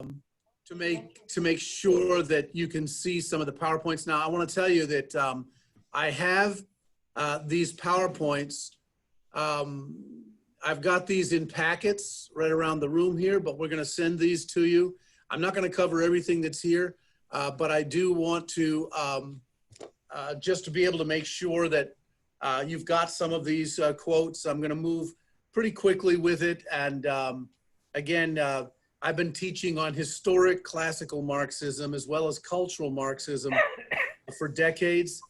to make sure that you can see some of the PowerPoints. Now, I want to tell you that I have these PowerPoints. I've got these in packets right around the room here, but we're going to send these to you. I'm not going to cover everything that's here, but I do want to just to be able to make sure that you've got some of these quotes. I'm going to move pretty quickly with it. And again, I've been teaching on historic classical Marxism as well as cultural Marxism for decades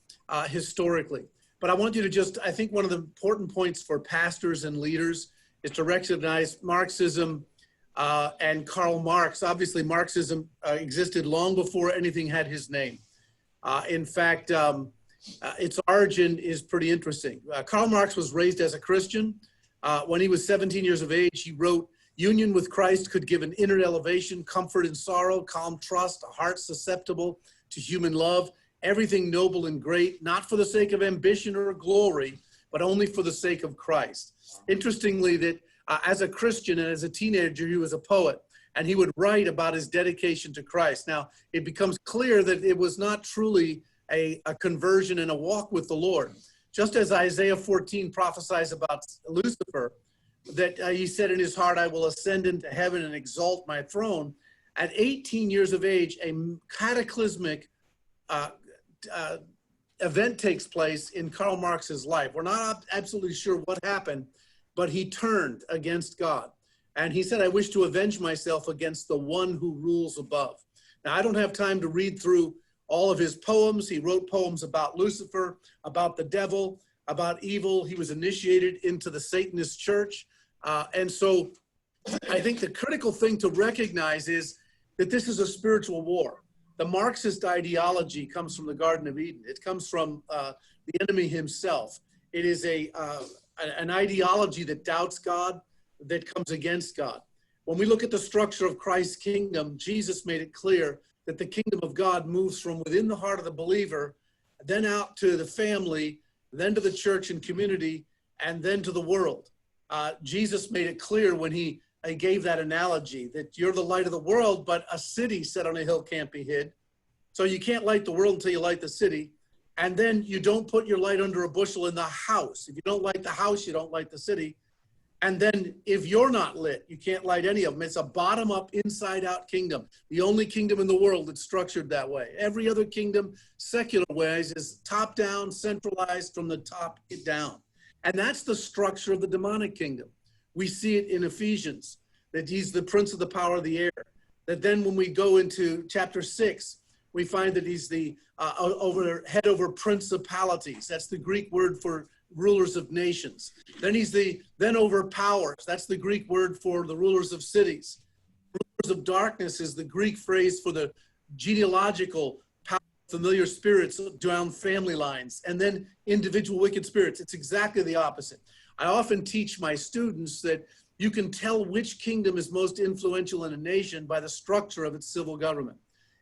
historically. But I want you to just, I think one of the important points for pastors and leaders is to recognize Marxism and Karl Marx. Obviously, Marxism existed long before anything had his name. In fact, its origin is pretty interesting. Karl Marx was raised as a Christian. When he was 17 years of age, he wrote, "Union with Christ could give an inner elevation, comfort in sorrow, calm trust, a heart susceptible to human love, everything noble and great, not for the sake of ambition or glory, but only for the sake of Christ." Interestingly, that as a Christian and as a teenager, he was a poet, and he would write about his dedication to Christ. Now, it becomes clear that it was not truly a conversion and a walk with the Lord. Just as Isaiah 14 prophesies about Lucifer, that he said in his heart, "I will ascend into heaven and exalt my throne." At 18 years of age, a cataclysmic event takes place in Karl Marx's life. We're not absolutely sure what happened, but he turned against God. And he said, "I wish to avenge myself against the one who rules above." Now, I don't have time to read through all of his poems. He wrote poems about Lucifer, about the devil, about evil. He was initiated into the Satanist church. And so I think the critical thing to recognize is that this is a spiritual war. The Marxist ideology comes from the Garden of Eden. It comes from the enemy himself. It is an ideology that doubts God, that comes against God. When we look at the structure of Christ's kingdom, Jesus made it clear that the kingdom of God moves from within the heart of the believer, then out to the family, then to the church and community, and then to the world. Jesus made it clear when he gave that analogy that you're the light of the world, but a city set on a hill can't be hid. So you can't light the world until you light the city. And then you don't put your light under a bushel in the house. If you don't light the house, you don't light the city. And then if you're not lit, you can't light any of them. It's a bottom-up, inside-out kingdom. The only kingdom in the world that's structured that way. Every other kingdom, secular-wise, is top-down, centralized from the top down. And that's the structure of the demonic kingdom. We see it in Ephesians, that he's the prince of the power of the air. That then when we go into chapter 6, we find that he's the head over principalities. That's the Greek word for rulers of nations. Then he's then over powers. That's the Greek word for the rulers of cities. Rulers of darkness is the Greek phrase for the genealogical power, familiar spirits down family lines, and then individual wicked spirits. It's exactly the opposite. I often teach my students that you can tell which kingdom is most influential in a nation by the structure of its civil government.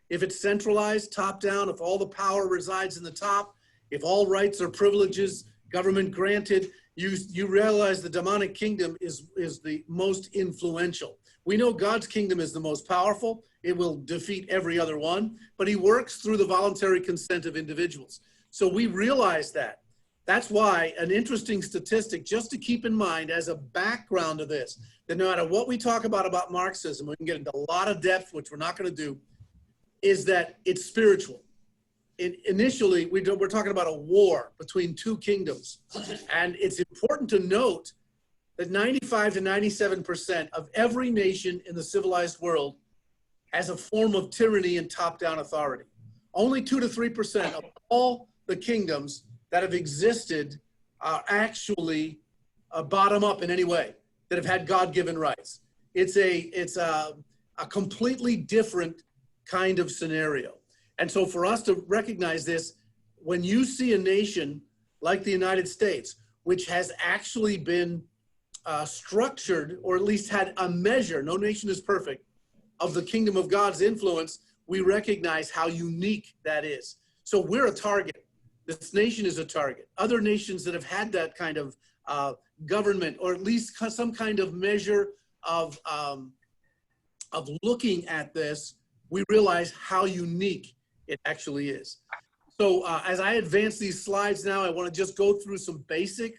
If it's centralized, top down, if all the power resides in the top, if all rights or privileges government granted, you realize the demonic kingdom is the most influential. We know God's kingdom is the most powerful. It will defeat every other one, but he works through the voluntary consent of individuals. So we realize that. That's why an interesting statistic, just to keep in mind as a background to this, that no matter what we talk about Marxism, we can get into a lot of depth, which we're not going to do, is that it's spiritual. Initially, we're talking about a war between two kingdoms. And it's important to note that 95 to 97% of every nation in the civilized world has a form of tyranny and top-down authority. Only 2 to 3% of all the kingdoms that have existed are actually bottom-up in any way, that have had God-given rights. It's a completely different kind of scenario. And so for us to recognize this, when you see a nation like the United States, which has actually been structured, or at least had a measure, no nation is perfect, of the kingdom of God's influence, we recognize how unique that is. So we're a target. This nation is a target. Other nations that have had that kind of government, or at least some kind of measure of of looking at this, we realize how unique it actually is. So as I advance these slides now, I want to just go through some basic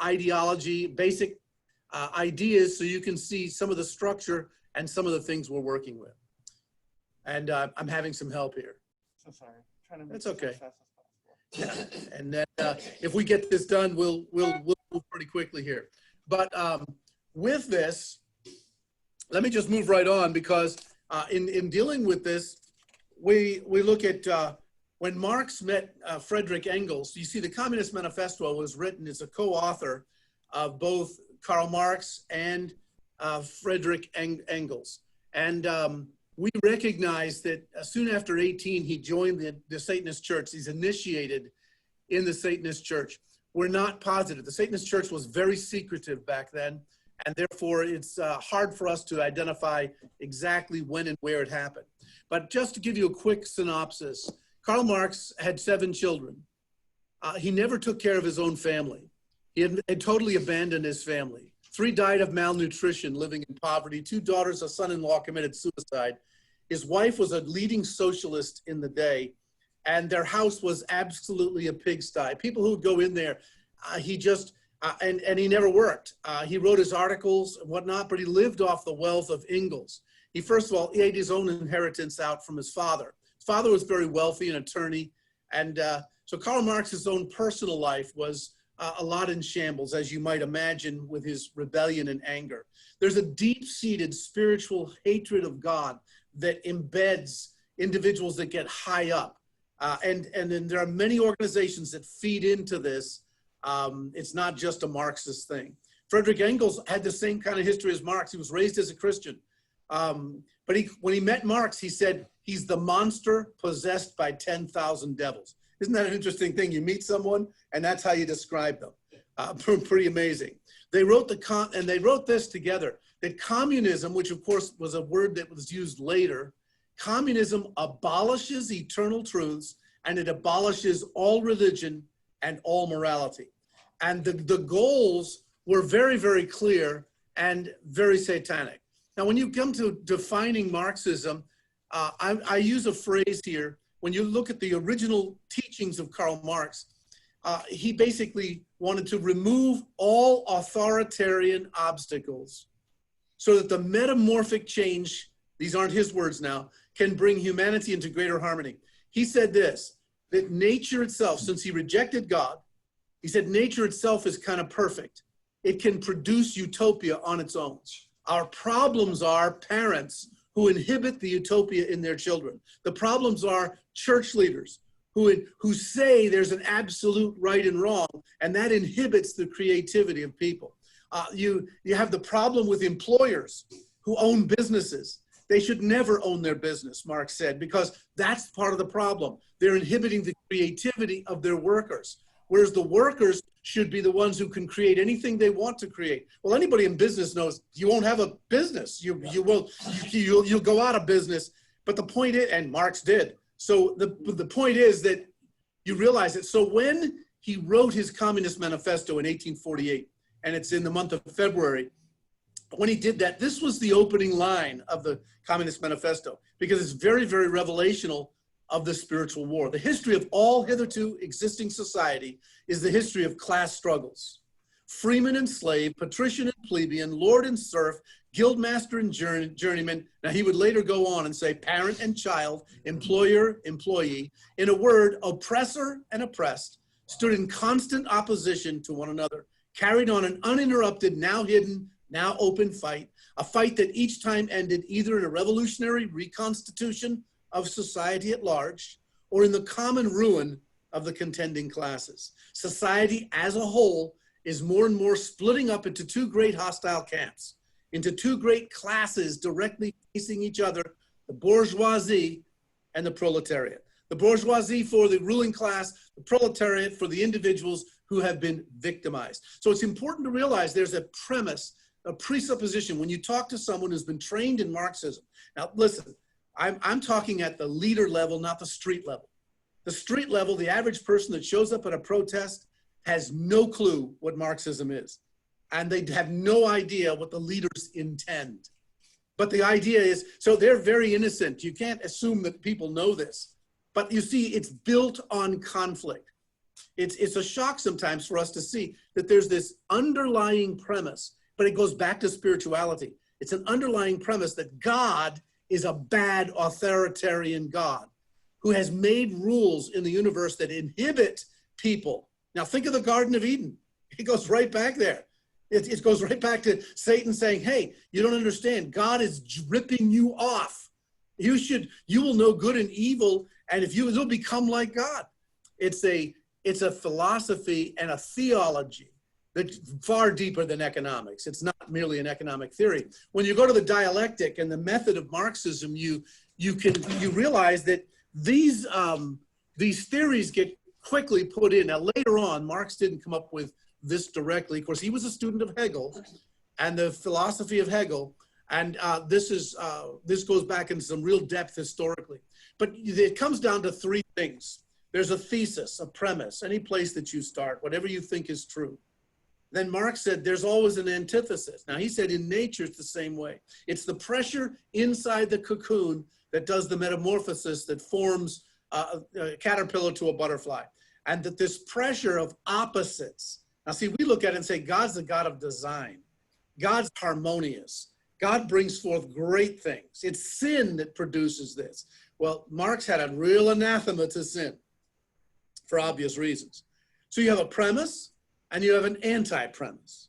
ideology, basic ideas, so you can see some of the structure and some of the things we're working with. And I'm having some help here. So sorry. I'm trying to That's okay. as fast as possible. Yeah. And then if we get this done, we'll move pretty quickly here. But with this, let me just move right on, because in dealing with this, we look at when Marx met Friedrich Engels. You see, the Communist Manifesto was written as a co-author of both Karl Marx and Friedrich Engels. And we recognize that soon after 18, he joined the Satanist Church. He's initiated in the Satanist Church. We're not positive. The Satanist Church was very secretive back then, and therefore it's hard for us to identify exactly when and where it happened. But just to give you a quick synopsis, Karl Marx had 7 children. He never took care of his own family. He had totally abandoned his family. 3 died of malnutrition, living in poverty. 2 daughters, a son-in-law committed suicide. His wife was a leading socialist in the day, and their house was absolutely a pigsty. People who would go in there, he just, and he never worked. He wrote his articles and whatnot, but he lived off the wealth of Engels. He, first of all, he ate his own inheritance out from his father. His father was very wealthy, an attorney, and so Karl Marx's own personal life was a lot in shambles, as you might imagine, with his rebellion and anger. There's a deep-seated spiritual hatred of God that embeds individuals that get high up. And then there are many organizations that feed into this. It's not just a Marxist thing. Friedrich Engels had the same kind of history as Marx. He was raised as a Christian. But when he met Marx, he said, he's the monster possessed by 10,000 devils. Isn't that an interesting thing? You meet someone, and that's how you describe them. Pretty amazing. They wrote they wrote this together, that communism, which of course was a word that was used later, communism abolishes eternal truths, and it abolishes all religion and all morality. And the goals were very, very clear and very satanic. Now, when you come to defining Marxism, I use a phrase here. When you look at the original teachings of Karl Marx, he basically wanted to remove all authoritarian obstacles so that the metamorphic change, these aren't his words now, can bring humanity into greater harmony. He said this, that nature itself, since he rejected God, he said nature itself is kind of perfect. It can produce utopia on its own. Our problems are parents who inhibit the utopia in their children. The problems are church leaders who say there's an absolute right and wrong, and that inhibits the creativity of people. You have the problem with employers who own businesses. They should never own their business, Marx said, because that's part of the problem. They're inhibiting the creativity of their workers, whereas the workers should be the ones who can create anything they want to create. Well, anybody in business knows you won't have a business. You'll go out of business. But the point is, and Marx did. So the point is that you realize it. So when he wrote his Communist Manifesto in 1848, and it's in the month of February, when he did that, this was the opening line of the Communist Manifesto, because it's very, very revelational of the spiritual war. The history of all hitherto existing society is the history of class struggles. Freeman and slave, patrician and plebeian, lord and serf, guildmaster and journeyman. Now he would later go on and say parent and child, employer, employee. In a word, oppressor and oppressed stood in constant opposition to one another, carried on an uninterrupted, now hidden, now open fight, a fight that each time ended either in a revolutionary reconstitution of society at large, or in the common ruin of the contending classes. Society as a whole is more and more splitting up into 2 great hostile camps, into 2 great classes directly facing each other, the bourgeoisie and the proletariat. The bourgeoisie for the ruling class, the proletariat for the individuals who have been victimized. So it's important to realize there's a premise, a presupposition when you talk to someone who's been trained in Marxism. Now listen, I'm talking at the leader level, not the street level. The street level, the average person that shows up at a protest has no clue what Marxism is. And they have no idea what the leaders intend. But the idea is, so they're very innocent. You can't assume that people know this. But you see, it's built on conflict. It's a shock sometimes for us to see that there's this underlying premise, but it goes back to spirituality. It's an underlying premise that God is a bad authoritarian God who has made rules in the universe that inhibit people. Now think of the Garden of Eden. It goes right back there. It goes right back to Satan saying, hey, you don't understand. God is ripping you off. You will know good and evil, and if you'll become like God. It's a philosophy and a theology that's far deeper than economics. It's not merely an economic theory. When you go to the dialectic and the method of Marxism, you realize that these theories get quickly put in. Now later on, Marx didn't come up with this directly. Of course, he was a student of Hegel and the philosophy of Hegel. And this goes back into some real depth historically. But it comes down to three things. There's a thesis, a premise, any place that you start, whatever you think is true. Then Marx said there's always an antithesis. Now he said in nature it's the same way. It's the pressure inside the cocoon that does the metamorphosis that forms a caterpillar to a butterfly. And that this pressure of opposites. Now see, we look at it and say God's the God of design. God's harmonious. God brings forth great things. It's sin that produces this. Well, Marx had a real anathema to sin for obvious reasons. So you have a premise and you have an anti-premise.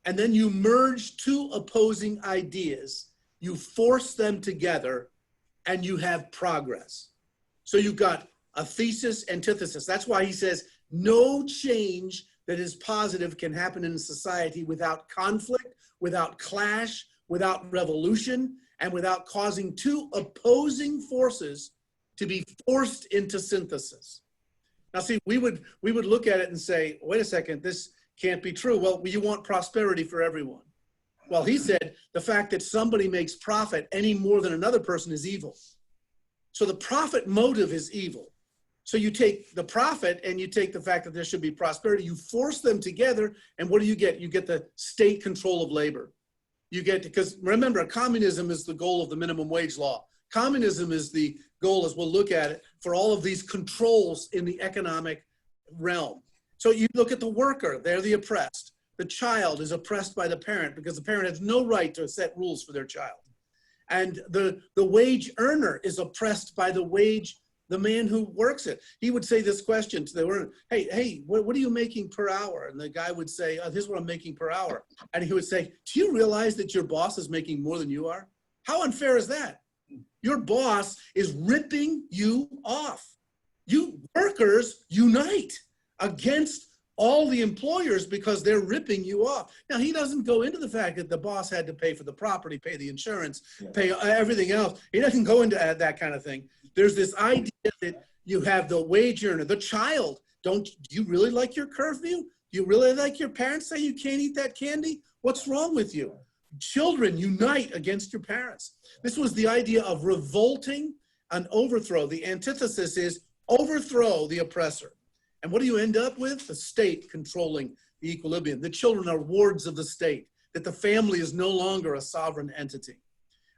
And then you merge two opposing ideas, you force them together, and you have progress. So you've got a thesis, antithesis. That's why he says no change that is positive can happen in society without conflict, without clash, without revolution, and without causing two opposing forces to be forced into synthesis. Now see, we would look at it and say, wait a second, this can't be true. Well, you want prosperity for everyone. Well, he said the fact that somebody makes profit any more than another person is evil. So the profit motive is evil. So you take the profit and you take the fact that there should be prosperity, you force them together, and what do you get? You get the state control of labor. You get, because remember, communism is the goal of the minimum wage law. Communism is the goal, as we'll look at it, for all of these controls in the economic realm. So you look at the worker, they're the oppressed. The child is oppressed by the parent because the parent has no right to set rules for their child. And the wage earner is oppressed by the man who works it. He would say this question to the earner, hey, what are you making per hour? And the guy would say, oh, here's what I'm making per hour. And he would say, do you realize that your boss is making more than you are? How unfair is that? Your boss is ripping you off. You workers unite against all the employers because they're ripping you off. Now, he doesn't go into the fact that the boss had to pay for the property, pay the insurance, pay everything else. He doesn't go into that kind of thing. There's this idea that you have the wage earner, the child. Do you really like your curfew? Do you really like your parents say you can't eat that candy? What's wrong with you? Children unite against your parents. This was the idea of revolting and overthrow. The antithesis is overthrow the oppressor. And what do you end up with? The state controlling the equilibrium. The children are wards of the state, that the family is no longer a sovereign entity.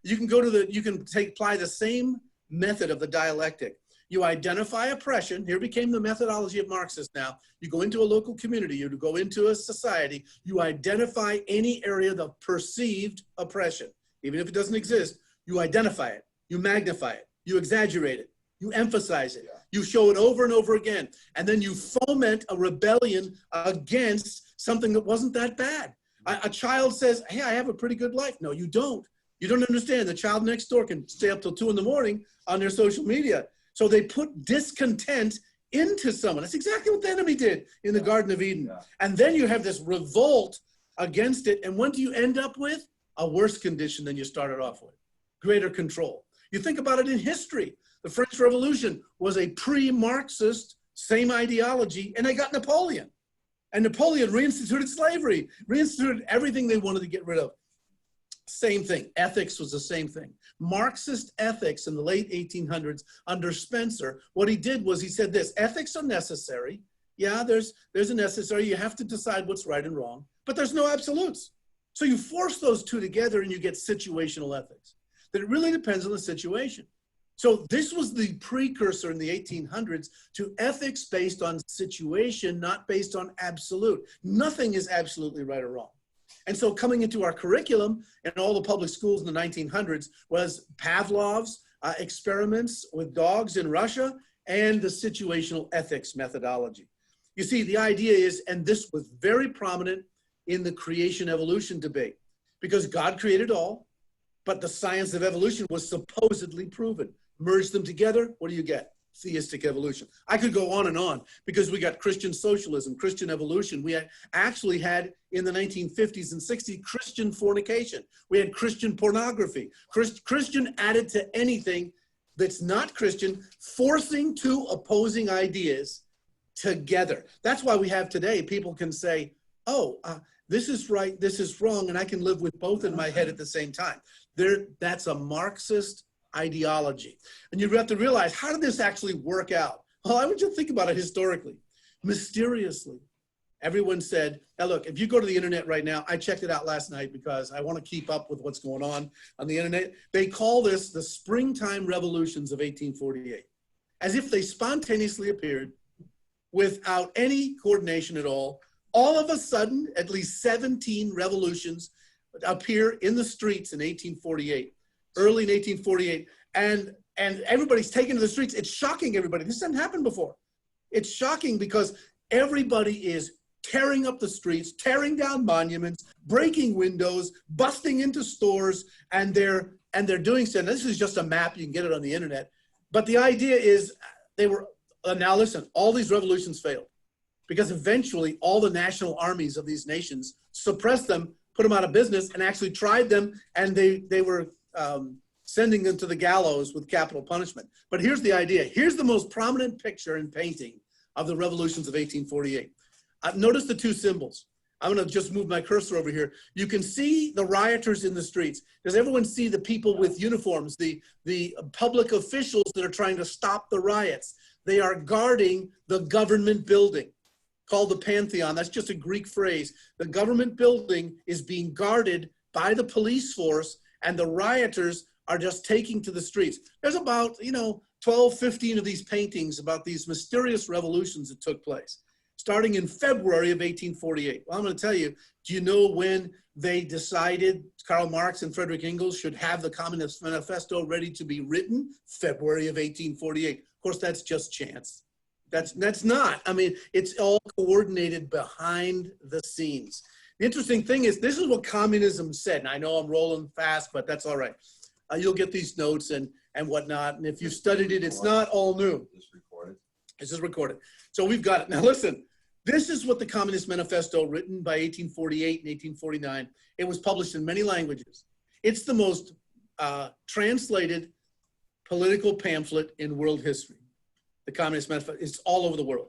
You can apply the same method of the dialectic. You identify oppression. Here became the methodology of Marxists now. You go into a local community, you go into a society, you identify any area of perceived oppression. Even if it doesn't exist, you identify it, you magnify it, you exaggerate it, you emphasize it, you show it over and over again, and then you foment a rebellion against something that wasn't that bad. A child says, hey, I have a pretty good life. No, you don't. You don't understand. The child next door can stay up till 2 in the morning on their social media. So they put discontent into someone. That's exactly what the enemy did in the Garden of Eden. And then you have this revolt against it. And what do you end up with? A worse condition than you started off with. Greater control. You think about it in history. The French Revolution was a pre-Marxist, same ideology, and they got Napoleon. And Napoleon reinstituted slavery, reinstituted everything they wanted to get rid of. Same thing. Ethics was the same thing. Marxist ethics in the late 1800s under Spencer, what he did was he said this: ethics are necessary. Yeah, there's a necessary. You have to decide what's right and wrong, but there's no absolutes. So you force those two together and you get situational ethics. that it really depends on the situation. So this was the precursor in the 1800s to ethics based on situation, not based on absolute. Nothing is absolutely right or wrong. And so coming into our curriculum in all the public schools in the 1900s was Pavlov's experiments with dogs in Russia and the situational ethics methodology. You see, the idea is, and this was very prominent in the creation evolution debate, because God created all, but the science of evolution was supposedly proven. Merge them together, what do you get? Theistic evolution. I could go on because we got Christian socialism, Christian evolution. We actually had in the 1950s and 60s Christian fornication. We had Christian pornography. Christian added to anything that's not Christian, forcing two opposing ideas together. That's why we have today, people can say, oh, this is right, this is wrong, and I can live with both in my head at the same time. That's a Marxist ideology. And you have to realize, how did this actually work out? Well, I would just think about it historically. Mysteriously, everyone said, now look, if you go to the internet right now, I checked it out last night because I want to keep up with what's going on the internet. They call this the springtime revolutions of 1848, as if they spontaneously appeared without any coordination at all. All of a sudden, at least 17 revolutions appear in the streets in 1848. Early in 1848, and everybody's taken to the streets. It's shocking everybody. This hasn't happened before. It's shocking because everybody is tearing up the streets, tearing down monuments, breaking windows, busting into stores, and they're doing so. This is just a map. You can get it on the internet. But the idea is they were, now listen, all these revolutions failed because eventually all the national armies of these nations suppressed them, put them out of business, and actually tried them, and they were sending them to the gallows with capital punishment. But here's the idea. Here's the most prominent picture and painting of the revolutions of 1848. Notice the two symbols. I'm going to just move my cursor over here. You can see the rioters in the streets. Does everyone see the people with uniforms, the public officials that are trying to stop the riots? They are guarding the government building called the Pantheon. That's just a Greek phrase. The government building is being guarded by the police force, and the rioters are just taking to the streets. There's about, 12, 15 of these paintings about these mysterious revolutions that took place, starting in February of 1848. Well, I'm going to tell you, do you know when they decided Karl Marx and Frederick Engels should have the Communist Manifesto ready to be written? February of 1848. Of course, that's just chance. That's not. I mean, it's all coordinated behind the scenes. The interesting thing is, this is what communism said. And I know I'm rolling fast, but that's all right. You'll get these notes and whatnot. And if you've studied it, it's not all new. This is recorded. So we've got it. Now listen, this is what the Communist Manifesto, written by 1848 and 1849. It was published in many languages. It's the most translated political pamphlet in world history. The Communist Manifesto, it's all over the world.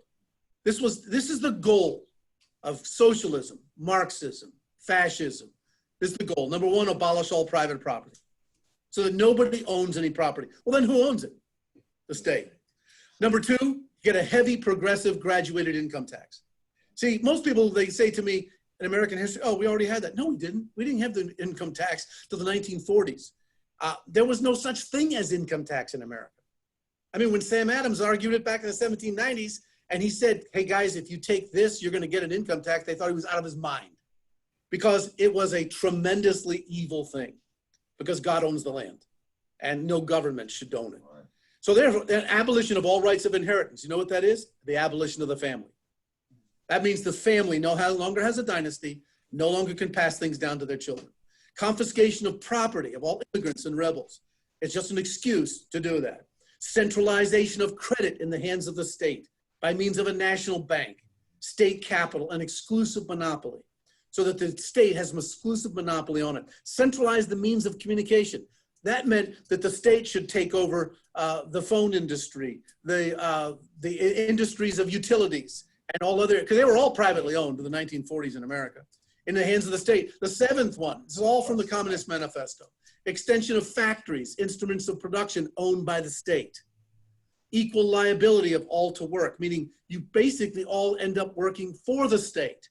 This is the goal of socialism, Marxism, fascism. This is the goal. Number one, abolish all private property so that nobody owns any property. Well, then who owns it? The state. Number two, get a heavy progressive graduated income tax. See, most people, they say to me in American history, oh, we already had that. No, we didn't. We didn't have the income tax till the 1940s. There was no such thing as income tax in America. I mean, when Sam Adams argued it back in the 1790s, and he said, hey guys, if you take this, you're going to get an income tax, they thought he was out of his mind, because it was a tremendously evil thing, because God owns the land and no government should own it. Right. So therefore, an abolition of all rights of inheritance. You know what that is? The abolition of the family. That means the family no longer has a dynasty, no longer can pass things down to their children. Confiscation of property of all immigrants and rebels. It's just an excuse to do that. Centralization of credit in the hands of the state by means of a national bank, state capital, an exclusive monopoly, so that the state has an exclusive monopoly on it. Centralize the means of communication. That meant that the state should take over the phone industry, the industries of utilities, and all other, because they were all privately owned in the 1940s in America, in the hands of the state. The seventh one, this is all from the Communist Manifesto. Extension of factories, instruments of production owned by the state. Equal liability of all to work, meaning you basically all end up working for the state.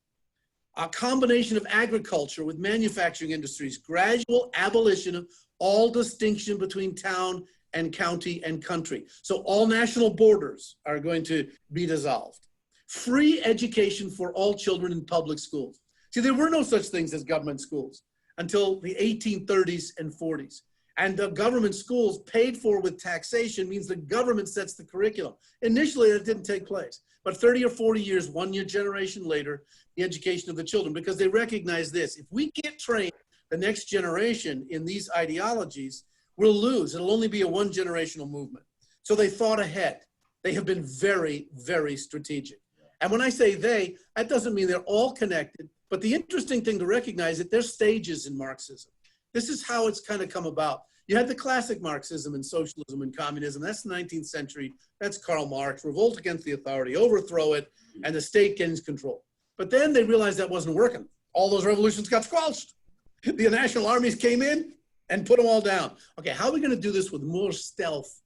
A combination of agriculture with manufacturing industries, gradual abolition of all distinction between town and county and country. So all national borders are going to be dissolved. Free education for all children in public schools. See, there were no such things as government schools until the 1830s and 40s. And the government schools paid for with taxation means the government sets the curriculum. Initially, that didn't take place. But 30 or 40 years, one year generation later, the education of the children, because they recognize this. If we can't train the next generation in these ideologies, we'll lose. It'll only be a one generational movement. So they thought ahead. They have been very, very strategic. And when I say they, that doesn't mean they're all connected. But the interesting thing to recognize is that there's stages in Marxism. This is how it's kind of come about. You had the classic Marxism and socialism and communism. That's the 19th century. That's Karl Marx. Revolt against the authority, overthrow it, and the state gains control. But then they realized that wasn't working. All those revolutions got squelched. The national armies came in and put them all down. Okay, how are we going to do this with more stealth?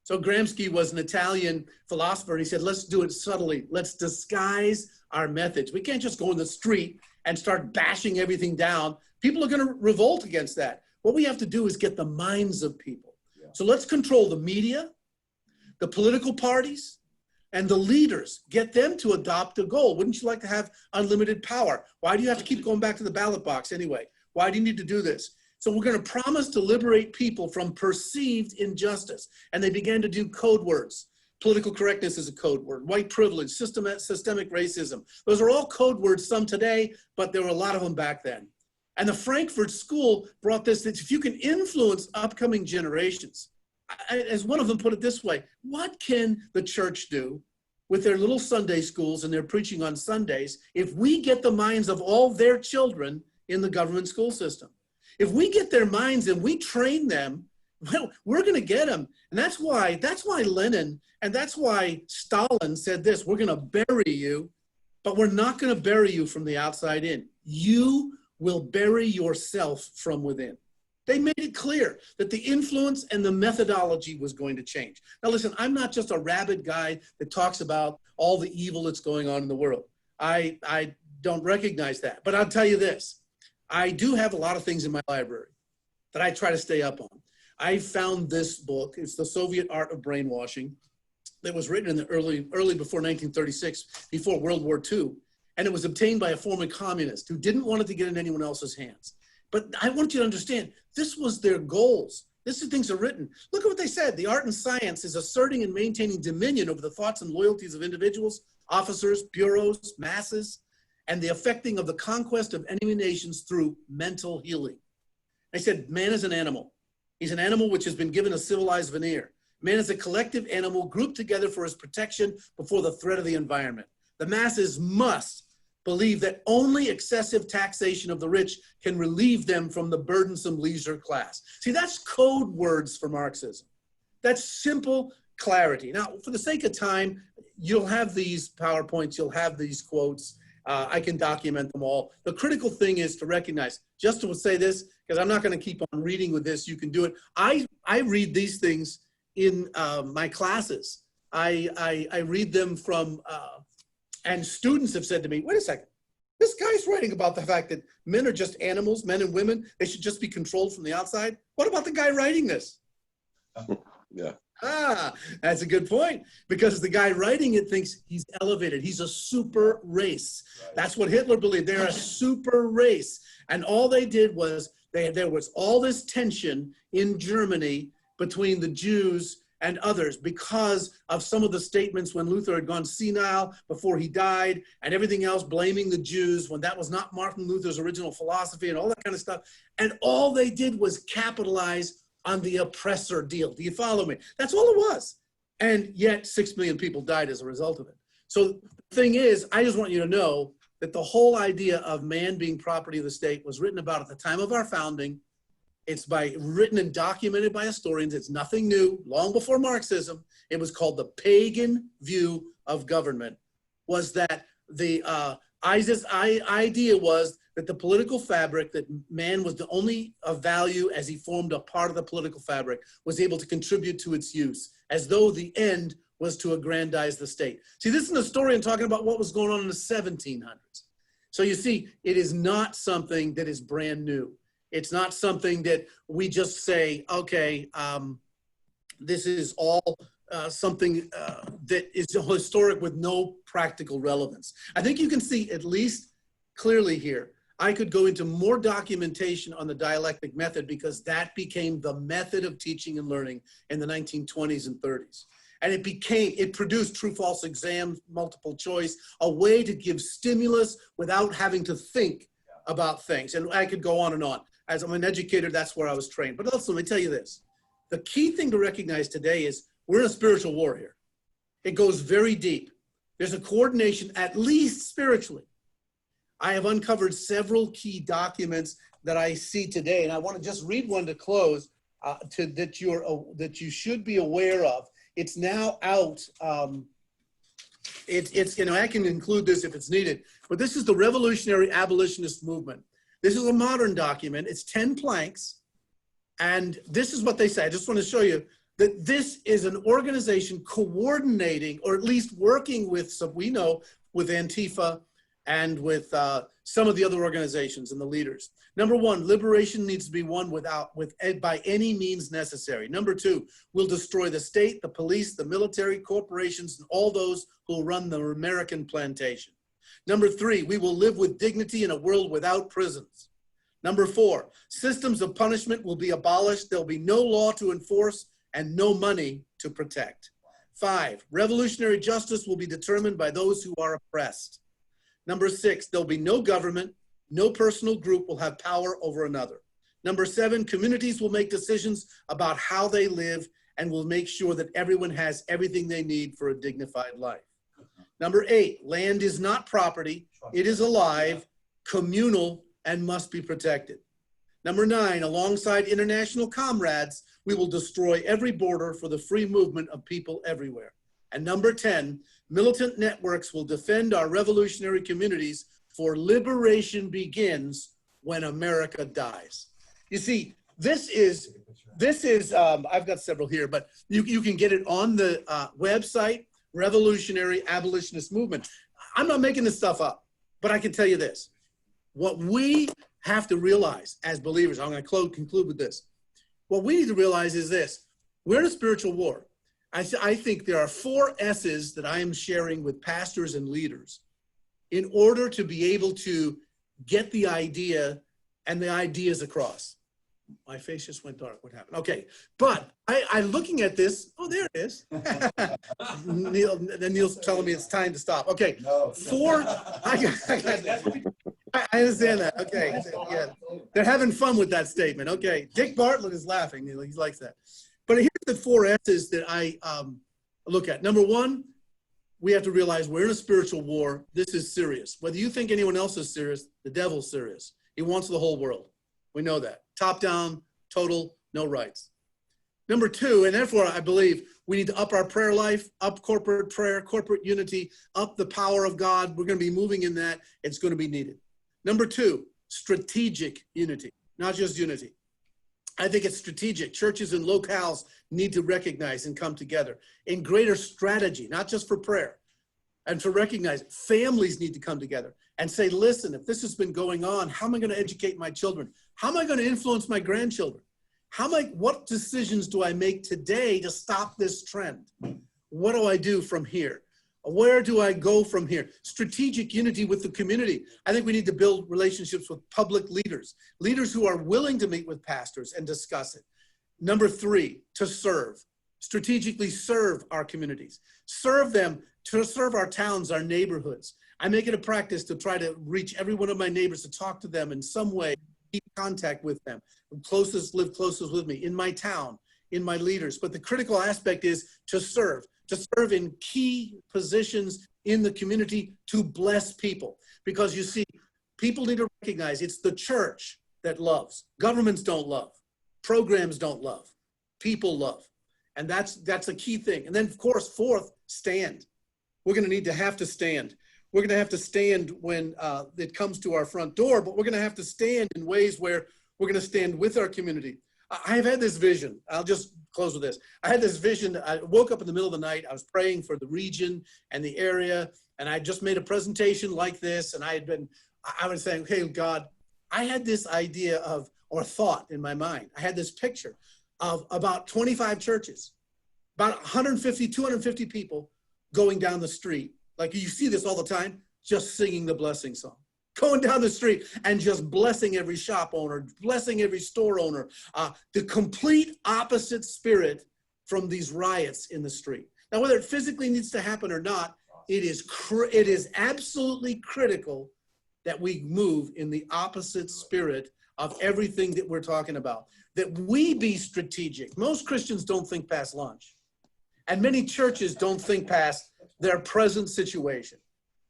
So Gramsci was an Italian philosopher, and he said, let's do it subtly. Let's disguise our methods. We can't just go in the street and start bashing everything down. People are going to revolt against that. What we have to do is get the minds of people. Yeah. So let's control the media, the political parties, and the leaders. Get them to adopt a goal. Wouldn't you like to have unlimited power? Why do you have to keep going back to the ballot box anyway? Why do you need to do this? So we're going to promise to liberate people from perceived injustice. And they began to do code words. Political correctness is a code word. White privilege, systemic racism. Those are all code words, some today, but there were a lot of them back then. And the Frankfurt School brought this, that if you can influence upcoming generations, as one of them put it this way, what can the church do with their little Sunday schools and their preaching on Sundays if we get the minds of all their children in the government school system? If we get their minds and we train them, well, we're going to get them. And that's why Lenin and that's why Stalin said this, we're going to bury you, but we're not going to bury you from the outside in. You will bury yourself from within. They made it clear that the influence and the methodology was going to change. Now listen, I'm not just a rabid guy that talks about all the evil that's going on in the world. I don't recognize that, but I'll tell you this. I do have a lot of things in my library that I try to stay up on. I found this book. It's The Soviet Art of Brainwashing. That was written in the early before 1936, before World War II. And it was obtained by a former communist who didn't want it to get in anyone else's hands. But I want you to understand, this was their goals. This is things are written. Look at what they said. The art and science is asserting and maintaining dominion over the thoughts and loyalties of individuals, officers, bureaus, masses, and the effecting of the conquest of enemy nations through mental healing. They said, man is an animal. He's an animal which has been given a civilized veneer. Man is a collective animal grouped together for his protection before the threat of the environment. The masses must believe that only excessive taxation of the rich can relieve them from the burdensome leisure class. See, that's code words for Marxism. That's simple clarity. Now, for the sake of time, you'll have these PowerPoints, you'll have these quotes. I can document them all. The critical thing is to recognize, just to say this, because I'm not going to keep on reading with this, you can do it. I read these things in my classes. I read them from, and students have said to me, wait a second, this guy's writing about the fact that men are just animals, men and women, they should just be controlled from the outside. What about the guy writing this? Yeah. Ah, that's a good point, because the guy writing it thinks he's elevated. He's a super race. Right. That's what Hitler believed. They're a super race. And all they did was, there was all this tension in Germany between the Jews and others because of some of the statements when Luther had gone senile before he died and everything else, blaming the Jews when that was not Martin Luther's original philosophy and all that kind of stuff. And all they did was capitalize on the oppressor deal. Do you follow me? That's all it was. And yet 6 million people died as a result of it. So the thing is, I just want you to know that the whole idea of man being property of the state was written about at the time of our founding. It's written and documented by historians. It's nothing new. Long before Marxism, it was called the pagan view of government. Was that the idea was that the political fabric, that man was the only of value as he formed a part of the political fabric, was able to contribute to its use, as though the end was to aggrandize the state. See, this is an historian talking about what was going on in the 1700s. So you see, it is not something that is brand new. It's not something that we just say, okay, this is all something that is historic with no practical relevance. I think you can see at least clearly here. I could go into more documentation on the dialectic method because that became the method of teaching and learning in the 1920s and 30s. And it produced true-false exams, multiple choice, a way to give stimulus without having to think about things. And I could go on and on. As I'm an educator, that's where I was trained. But also, let me tell you this. The key thing to recognize today is we're in a spiritual war here. It goes very deep. There's a coordination, at least spiritually. I have uncovered several key documents that I see today, and I want to just read one to close that you should be aware of. It's now out. It's I can include this if it's needed, but this is the Revolutionary Abolitionist Movement. This is a modern document. It's 10 planks, and this is what they say. I just want to show you that this is an organization coordinating, or at least working with, so we know, with Antifa and with some of the other organizations and the leaders. Number one, liberation needs to be won by any means necessary. Number two, we'll destroy the state, the police, the military, corporations, and all those who run the American plantation. Number three, we will live with dignity in a world without prisons. Number four, systems of punishment will be abolished. There'll be no law to enforce and no money to protect. 5, revolutionary justice will be determined by those who are oppressed. Number 6, there'll be no government, no personal group will have power over another. Number 7, communities will make decisions about how they live and will make sure that everyone has everything they need for a dignified life. Number 8, land is not property, it is alive, communal, and must be protected. Number 9, alongside international comrades, we will destroy every border for the free movement of people everywhere. And number 10, militant networks will defend our revolutionary communities, for liberation begins when America dies. You see, this is I've got several here, but you can get it on the website, Revolutionary Abolitionist Movement. I'm not making this stuff up, but I can tell you this. What we have to realize as believers, I'm going to conclude with this. What we need to realize is this: we're in a spiritual war. I think there are 4 S's that I am sharing with pastors and leaders in order to be able to get the idea and the ideas across. My face just went dark. What happened? Okay, but I'm looking at this. Oh, there it is. Neil's telling me it's time to stop. Okay, 4. I understand that. Okay, yeah, they're having fun with that statement. Okay, Dick Bartlett is laughing. He likes that. But here's the 4 S's that I look at. Number 1, we have to realize we're in a spiritual war. This is serious. Whether you think anyone else is serious, the devil's serious. He wants the whole world. We know that. Top down, total, no rights. Number 2, and therefore I believe we need to up our prayer life, up corporate prayer, corporate unity, up the power of God. We're going to be moving in that. It's going to be needed. Number 2, strategic unity, not just unity. I think it's strategic. Churches and locales need to recognize and come together in greater strategy, not just for prayer. And to recognize families need to come together and say, listen, if this has been going on, how am I going to educate my children? How am I going to influence my grandchildren? What decisions do I make today to stop this trend? What do I do from here? Where do I go from here? Strategic unity with the community. I think we need to build relationships with public leaders, leaders who are willing to meet with pastors and discuss it. Number 3, to serve. Strategically serve our communities. Serve them, to serve our towns, our neighborhoods. I make it a practice to try to reach every one of my neighbors, to talk to them in some way, keep contact with them. Live closest with me, in my town, in my leaders. But the critical aspect is to serve in key positions in the community, to bless people. Because you see, people need to recognize it's the church that loves. Governments don't love. Programs don't love. People love. And that's a key thing. And then, of course, 4th, stand. We're going to have to stand. We're going to have to stand when it comes to our front door, but we're going to have to stand in ways where we're going to stand with our community. I've had this vision. I'll just close with this. I had this vision. I woke up in the middle of the night. I was praying for the region and the area, and I just made a presentation like this. And I was saying, hey, God, I had this idea of or thought in my mind. I had this picture of about 25 churches, about 150, 250 people going down the street. Like you see this all the time, just singing the blessing song. Going down the street and just blessing every shop owner, blessing every store owner. The complete opposite spirit from these riots in the street. Now, whether it physically needs to happen or not, it is absolutely critical that we move in the opposite spirit of everything that we're talking about. That we be strategic. Most Christians don't think past lunch. And many churches don't think past their present situation.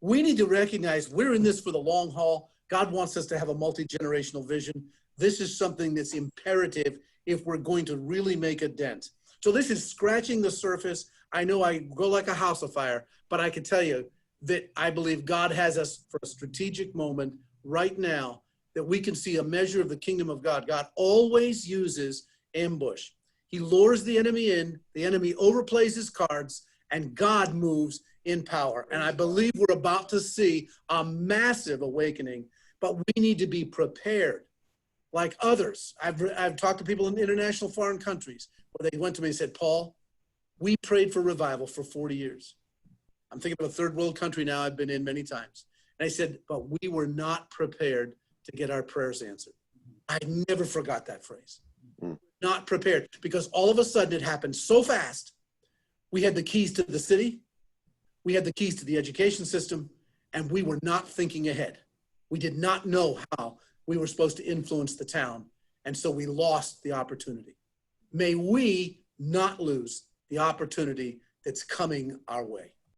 We need to recognize we're in this for the long haul. God wants us to have a multi-generational vision. This is something that's imperative if we're going to really make a dent. So this is scratching the surface. I know I go like a house of fire, but I can tell you that I believe God has us for a strategic moment right now that we can see a measure of the kingdom of God. God always uses ambush. He lures the enemy in, the enemy overplays his cards, and God moves in power. And I believe we're about to see a massive awakening, but we need to be prepared like others. I've talked to people in international foreign countries where they went to me and said, Paul, we prayed for revival for 40 years. I'm thinking of a third world country now I've been in many times. And I said, but we were not prepared to get our prayers answered. I never forgot that phrase. Not prepared, because all of a sudden it happened so fast. We had the keys to the city. We had the keys to the education system, and we were not thinking ahead. We did not know how we were supposed to influence the town, and so we lost the opportunity. May we not lose the opportunity that's coming our way.